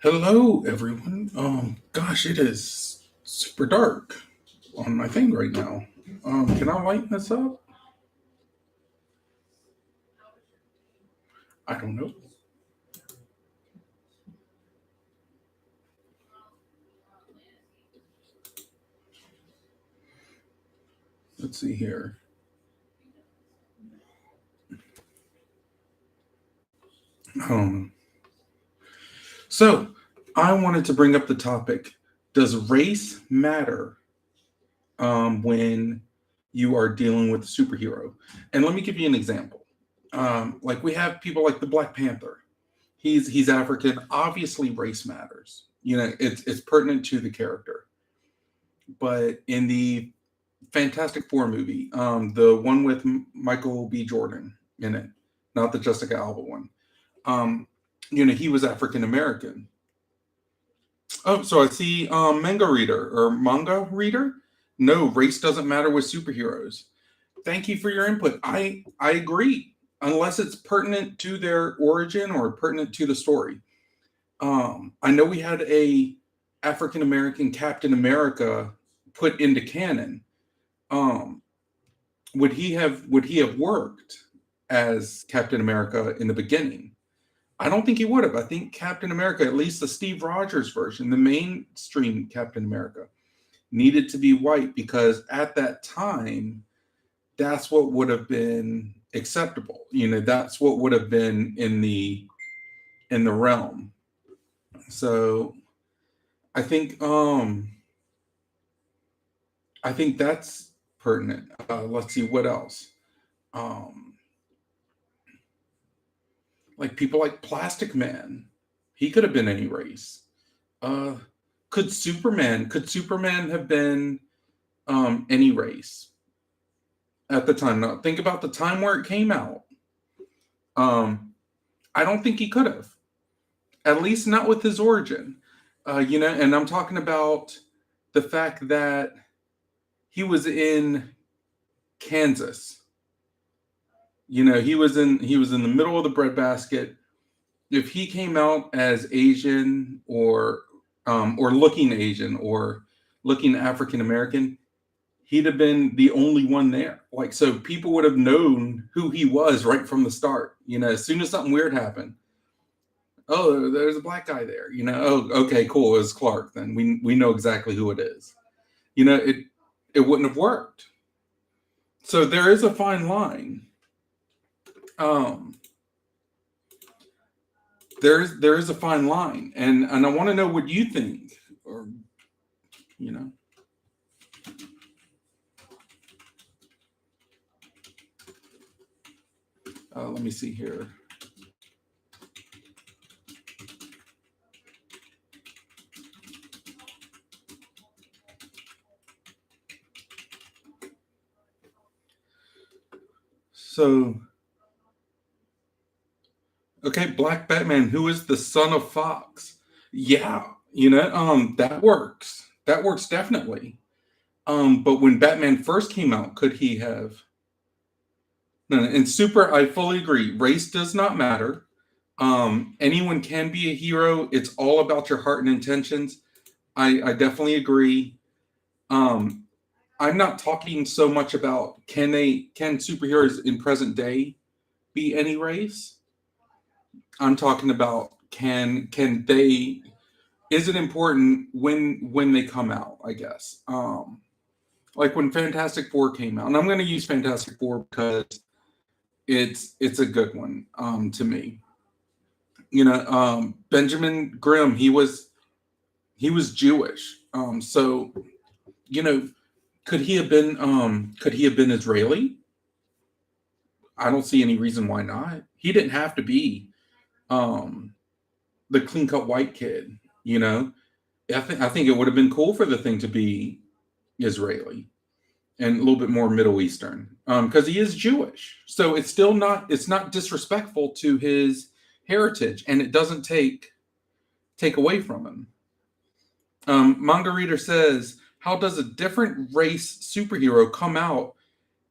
Hello, everyone. Gosh, it is super dark on my thing right now. Can I lighten this up? I don't know. Let's see here. Um, so I wanted to bring up the topic: does race matter when you are dealing with a superhero? And let me give you an example. Like we have people like the Black Panther. He's African. Obviously, race matters. It's pertinent to the character. But in the Fantastic Four movie, the one with Michael B. Jordan in it, not the Jessica Alba one. Um, he was African American. Oh, so I see manga reader. No, race doesn't matter with superheroes. Thank you for your input. I agree, unless it's pertinent to their origin or pertinent to the story. I know we had a African American Captain America put into canon. Um, would he have worked as Captain America in the beginning? I don't think he would have. I think Captain America, at least the Steve Rogers version, the mainstream Captain America, needed to be white because at that time, that's what would have been acceptable. That's what would have been in the realm. So I think I think that's pertinent. Let's see what else. Um, like people like Plastic Man, he could have been any race. Uh, could Superman have been any race at the time? Now think about the time where it came out. Um, I don't think he could have, at least not with his origin. And I'm talking about the fact that he was in Kansas. He was in the middle of the breadbasket. If he came out as Asian or looking Asian or looking African American, he'd have been the only one there. Like so, people would have known who he was right from the start. As soon as something weird happened, oh, there's a black guy there. Oh, okay, cool. It's Clark. Then we know exactly who it is. It wouldn't have worked. So there is a fine line. Um, there is a fine line, and I want to know what you think, or you know. Let me see here. So, okay, Black Batman, who is the son of Fox. Yeah, that works. That works definitely. But when Batman first came out, could he have? No, no, and super, I fully agree. Race does not matter. Anyone can be a hero. It's all about your heart and intentions. I definitely agree. Um, I'm not talking so much about can superheroes in present day be any race. I'm talking about can they is it important when they come out, I guess. Like when Fantastic Four came out, and I'm going to use Fantastic Four because it's a good one to me. Benjamin Grimm, he was Jewish. So you know, could he have been Israeli? I don't see any reason why not. He didn't have to be um the clean cut white kid, you know. I think it would have been cool for the thing to be Israeli and a little bit more Middle Eastern, because he is Jewish. So it's not disrespectful to his heritage, and it doesn't take away from him. Manga Reader says, "How does a different race superhero come out?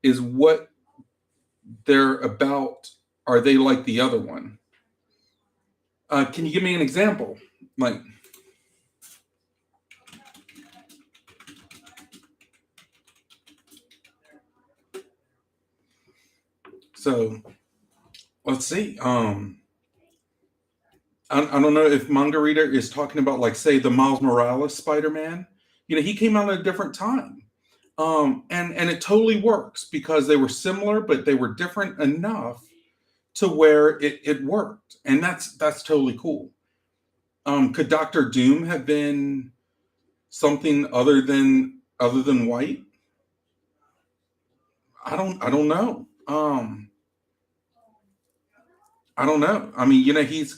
Is what they're about? Are they like the other one?" Can you give me an example? Like, so let's see. I don't know if Manga Reader is talking about, like, say, the Miles Morales Spider-Man. He came out at a different time. And it totally works because they were similar, but they were different enough to where it worked. And that's totally cool. Could Doctor Doom have been something other than white? I don't know. I don't know. I mean, he's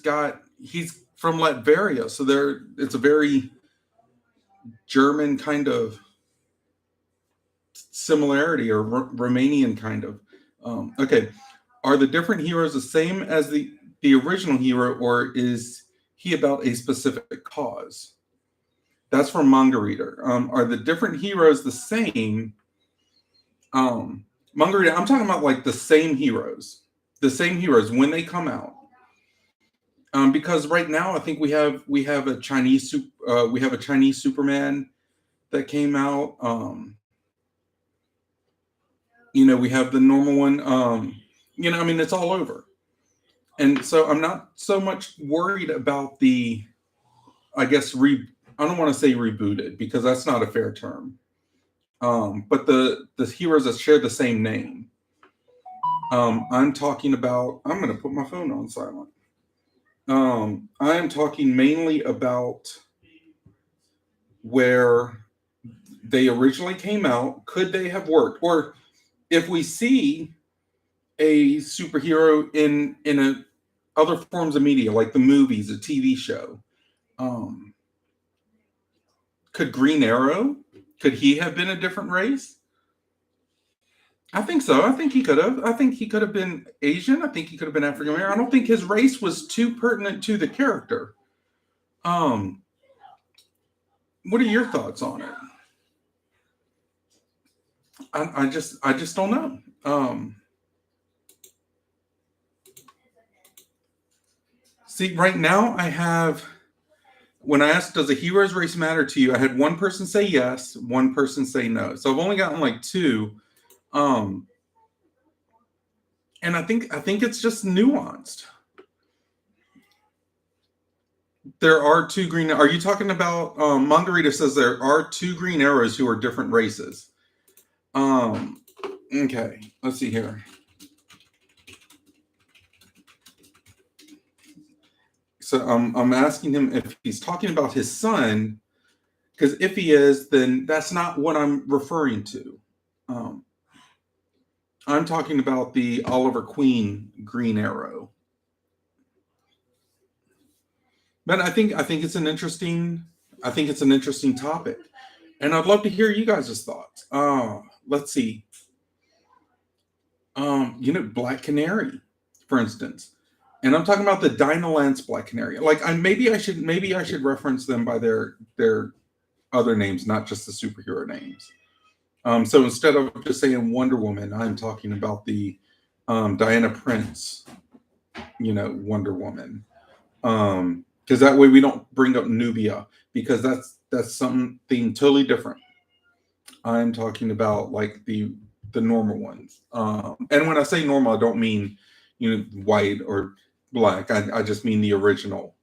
from Latveria, so it's a very German kind of similarity, or Romanian kind of. Okay, are the different heroes the same as the original hero, or is he about a specific cause? That's from Manga Reader. Are the different heroes the same? Manga Reader, I'm talking about like the same heroes when they come out. Because right now I think we have a Chinese Superman that came out. We have the normal one. I mean, it's all over, and so I'm not so much worried about the, I guess, I don't want to say rebooted because that's not a fair term. But the heroes that share the same name. I'm talking about. I'm going to put my phone on silent. I am talking mainly about where they originally came out. Could they have worked? Or if we see a superhero in other forms of media, like the movies, a TV show, um, could Green Arrow? Could he have been a different race? I think so. I think he could have. I think he could have been Asian. I think he could have been African American. I don't think his race was too pertinent to the character. Um, what are your thoughts on it? I just don't know. See, right now I have. When I asked, "Does a hero's race matter to you?" I had one person say yes, one person say no. So I've only gotten like two. Um, and I think it's just nuanced. There are two green. Are you talking about? Margarita says there are two green arrows who are different races. Um, okay, let's see here. So I'm asking him if he's talking about his son, because if he is, then that's not what I'm referring to. Um, I'm talking about the Oliver Queen Green Arrow. But I think it's an interesting topic, and I'd love to hear you guys' thoughts. Let's see. Black Canary, for instance, and I'm talking about the Dinah Lance Black Canary. Like, maybe I should reference them by their other names, not just the superhero names. So instead of just saying Wonder Woman, I'm talking about the Diana Prince, Wonder Woman. Because that way we don't bring up Nubia, because that's something totally different. I'm talking about like the normal ones. And when I say normal, I don't mean white or black. I just mean the original,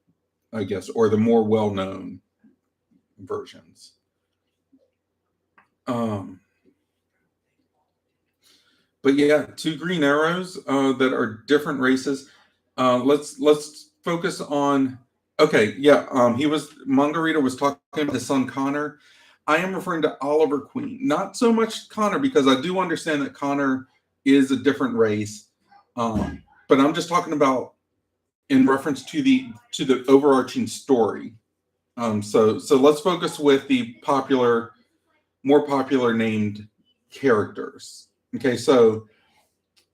I guess, or the more well known versions. Um, but yeah, two green arrows that are different races. Let's focus on. Okay, yeah. He was Margarita was talking about his son Connor. I am referring to Oliver Queen, not so much Connor, because I do understand that Connor is a different race. But I'm just talking about in reference to the overarching story. So let's focus with the more popular named characters. Okay, so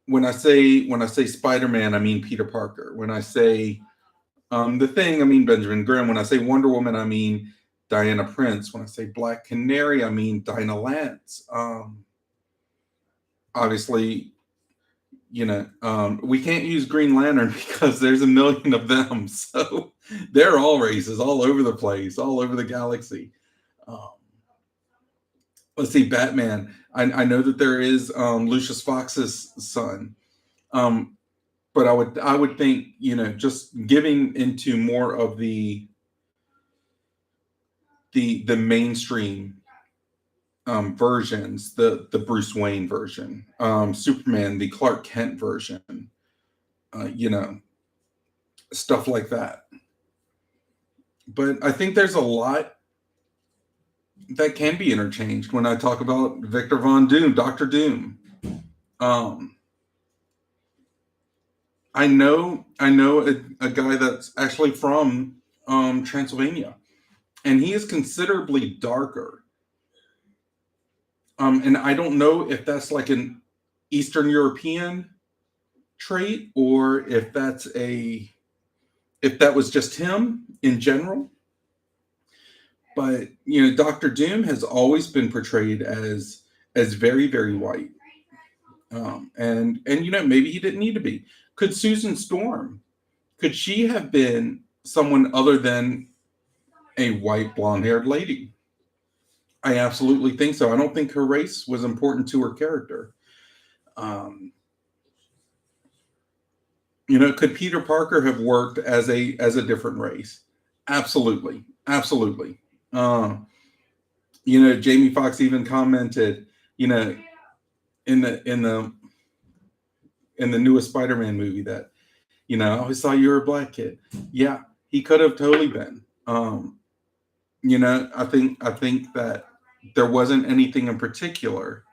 when I say Spider-Man, I mean Peter Parker. When I say the Thing, I mean Benjamin Grimm. When I say Wonder Woman, I mean Diana Prince. When I say Black Canary, I mean Dinah Lance. Obviously, We can't use Green Lantern because there's a million of them. So they're all races all over the place, all over the galaxy. Um, let's see, Batman. I know that there is Lucius Fox's son. Um, but I would think, just giving into more of the mainstream versions, the Bruce Wayne version, Superman, the Clark Kent version, uh, you know, stuff like that. But I think there's a lot that can be interchanged when I talk about Victor Von Doom, Doctor Doom. Um, I know a guy that's actually from Transylvania, and he is considerably darker. And I don't know if that's like an Eastern European trait or if that was just him in general. But Doctor Doom has always been portrayed as very, very white. And maybe he didn't need to be. Could Susan Storm, could she have been someone other than a white blonde haired lady? I absolutely think so. I don't think her race was important to her character. Um, could Peter Parker have worked as a different race? Absolutely, absolutely. Um, Jamie Foxx even commented, you know, in the newest Spider-Man movie that, I always thought you were a black kid. Yeah, he could have totally been. I think that there wasn't anything in particular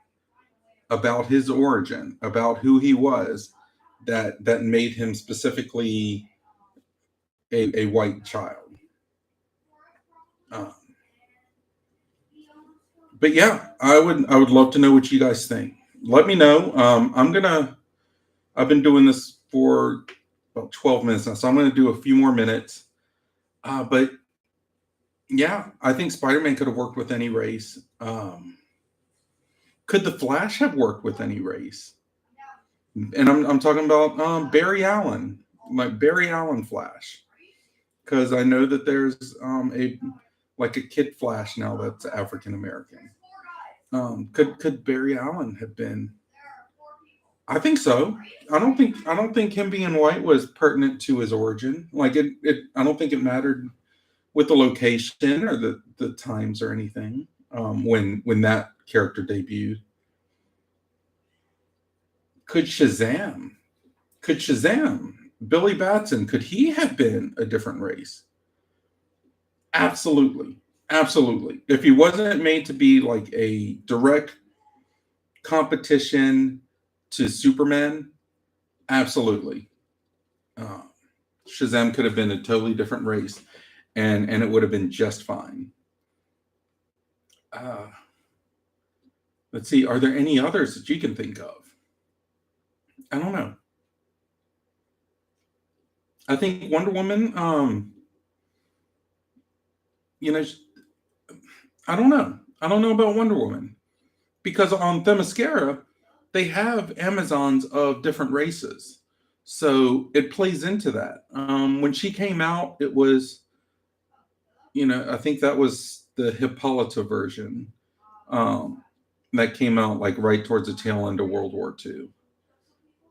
about his origin, about who he was, that made him specifically a white child. Um, but yeah, I would love to know what you guys think. Let me know. I've been doing this for about 12 minutes now, so I'm gonna do a few more minutes. But yeah, I think Spider-Man could have worked with any race. Could the Flash have worked with any race? And I'm talking about Barry Allen, like Barry Allen Flash, because I know that there's a like a Kid Flash now that's African American. Could Barry Allen have been? I think so. I don't think him being white was pertinent to his origin. Like it I don't think it mattered with the location or the times or anything. When that character debuted. Could Shazam? Could Shazam? Billy Batson, could he have been a different race? Absolutely. Absolutely. If he wasn't made to be like a direct competition to Superman, absolutely. Uh, Shazam could have been a totally different race, and it would have been just fine. Uh, let's see. Are there any others that you can think of? I don't know. I think Wonder Woman. You know, I don't know. I don't know about Wonder Woman because on Themyscira they have Amazons of different races, so it plays into that. When she came out, it was I think that was the Hippolyta version um, that came out like right towards the tail end of World War II.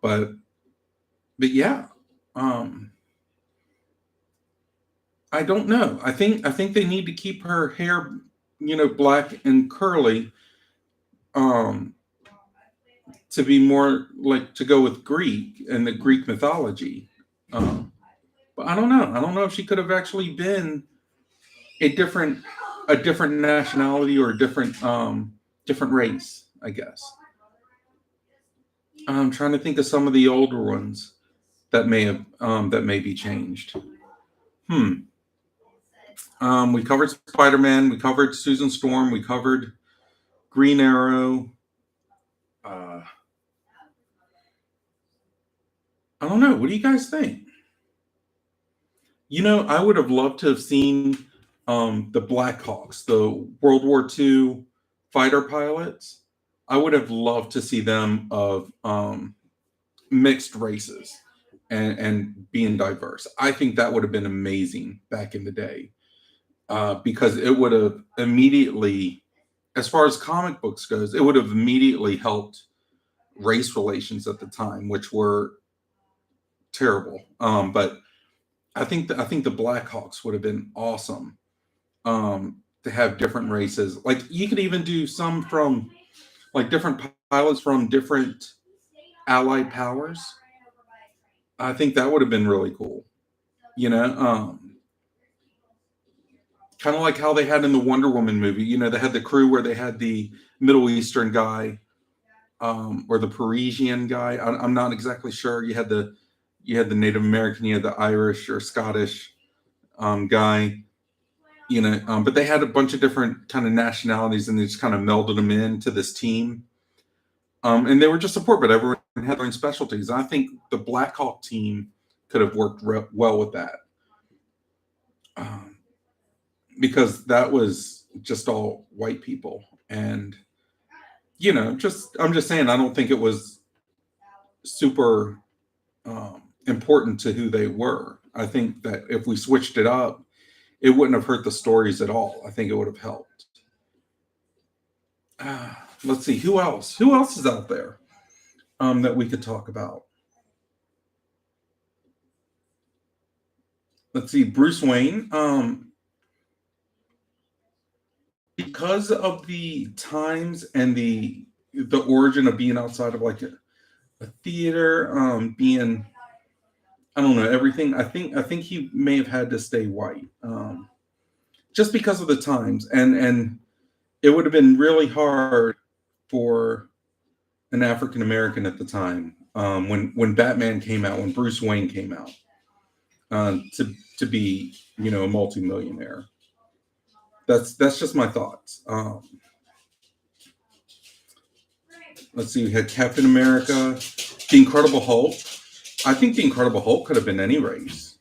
But yeah, um, I don't know. I think they need to keep her hair black and curly um, to be more like to go with Greek and the Greek mythology. Um, but I don't know. I don't know if she could have actually been a different a different nationality or a different race. I guess I'm trying to think of some of the older ones that may be changed. Hmm. We covered Spider Man. We covered Susan Storm. We covered Green Arrow. Uh, I don't know. What do you guys think? I would have loved to have seen the Blackhawks, the World War II fighter pilots. I would have loved to see them of mixed races and being diverse. I think that would have been amazing back in the day, because it would have immediately, as far as comic books goes, it would have immediately helped race relations at the time, which were terrible. But I think the Blackhawks would have been awesome, to have different races. Like you could even do some from like different pilots from different allied powers. I think that would have been really cool. You know, kind of like how they had in the Wonder Woman movie. You know, they had the crew where they had the Middle Eastern guy, or the Parisian guy. I'm not exactly sure. You had the Native American, you had the Irish or Scottish, guy. You know, but they had a bunch of different kind of nationalities, and they just kind of melded them into this team. And they were just support, but everyone had their own specialties. I think the Black Hawk team could have worked well with that, um, because that was just all white people. And you know, just I'm just saying, I don't think it was super, important to who they were. I think that if we switched it up, it wouldn't have hurt the stories at all. I think it would have helped. Let's see, who else? Who else is out there, that we could talk about? Let's see, Bruce Wayne. Because of the times and the origin of being outside of like a theater, being, I don't know, everything. I think he may have had to stay white, just because of the times, and it would have been really hard for an African American at the time, when Batman came out, when Bruce Wayne came out, to be, you know, a multimillionaire. That's just my thoughts. Let's see, we had Captain America, the Incredible Hulk. I think the Incredible Hulk could have been any race.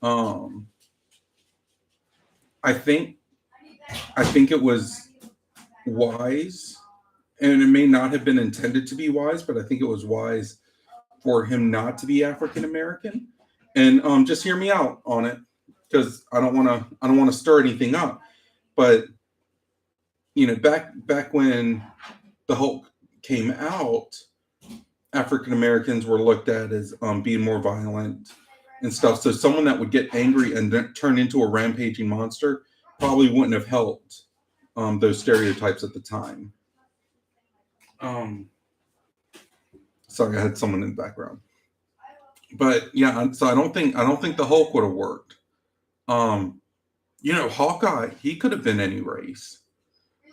Um, I think I think it was wise, and it may not have been intended to be wise, but I think it was wise for him not to be African American. And just hear me out on it, because I don't want to stir anything up. But you know, back when the Hulk came out, African Americans were looked at as, being more violent and stuff. So someone that would get angry and then turn into a rampaging monster probably wouldn't have helped, those stereotypes at the time. Um, Sorry, I had someone in the background. But yeah, so I don't think the Hulk would have worked. Um, you know, Hawkeye, he could have been any race.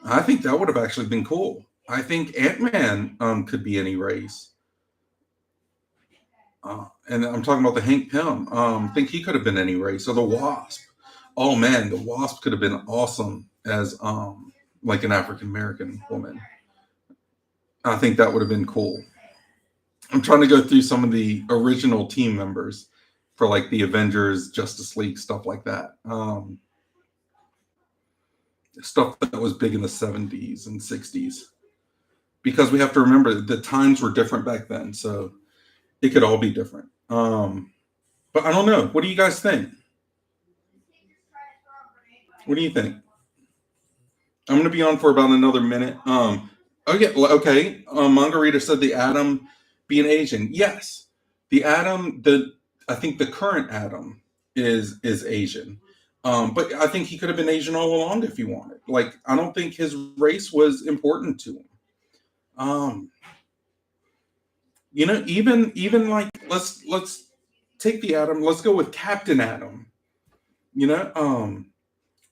I think that would have actually been cool. I think Ant Man, could be any race. And I'm talking about the Hank Pym. I think he could have been any race. Or the Wasp. Oh man, the Wasp could have been awesome as, like an African American woman. I think that would have been cool. I'm trying to go through some of the original team members for like the Avengers, Justice League, stuff like that. Stuff that was big in the 70s and 60s. Because we have to remember the times were different back then, so it could all be different. But I don't know. What do you guys think? What do you think? I'm going to be on for about another minute. Okay, okay. Margarita said the Atom being Asian. Yes, the Atom. The I think the current Atom is Asian. But I think he could have been Asian all along if he wanted. Like I don't think his race was important to him. Um, you know, even like let's take the Atom. Let's go with Captain Atom. You know,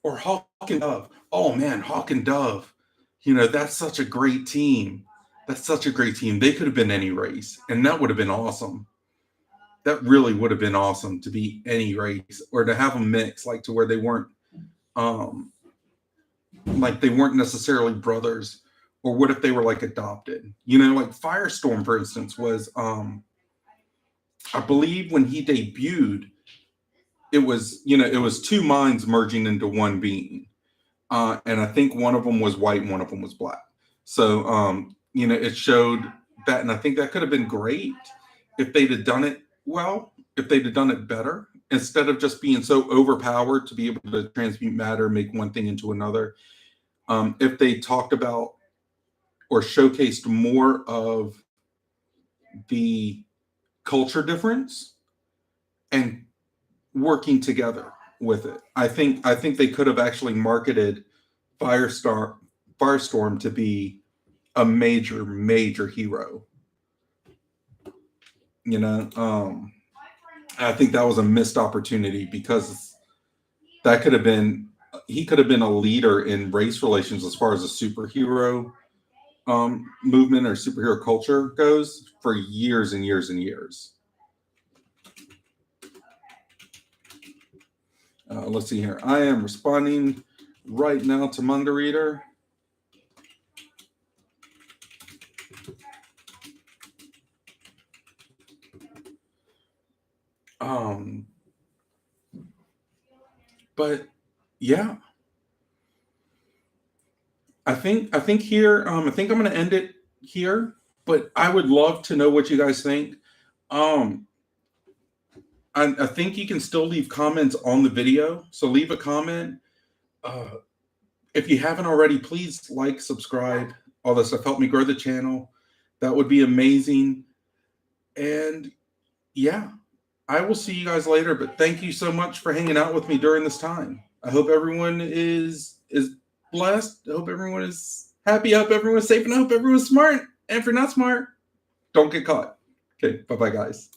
or Hawk and Dove. Oh man, Hawk and Dove. You know, that's such a great team. That's such a great team. They could have been any race, and that would have been awesome. That really would have been awesome to be any race, or to have them mix, like to where they weren't, um like they weren't necessarily brothers, or what if they were like adopted? You know, like Firestorm, for instance, was, I believe when he debuted, it was, you know, it was two minds merging into one being. And I think one of them was white and one of them was black. So, you know, it showed that, and I think that could have been great if they'd have done it well, if they'd have done it better, instead of just being so overpowered to be able to transmute matter, make one thing into another. If they talked about or showcased more of the culture difference and working together with it, I think they could have actually marketed Firestorm to be a major hero. You know, I think that was a missed opportunity because that could have been he could have been a leader in race relations as far as a superhero movement or superhero culture goes for years and years and years. Let's see here. I am responding right now to Manga Reader. But yeah, I think here I think I'm going to end it here. But I would love to know what you guys think. Um, I think you can still leave comments on the video, so leave a comment. Uh, if you haven't already, please like, subscribe, all that stuff. Help me grow the channel. That would be amazing. And yeah, I will see you guys later. But thank you so much for hanging out with me during this time. I hope everyone is blessed. I hope everyone is happy. I hope everyone's safe, and I hope everyone's smart. And if you're not smart, don't get caught. Okay, bye-bye, guys.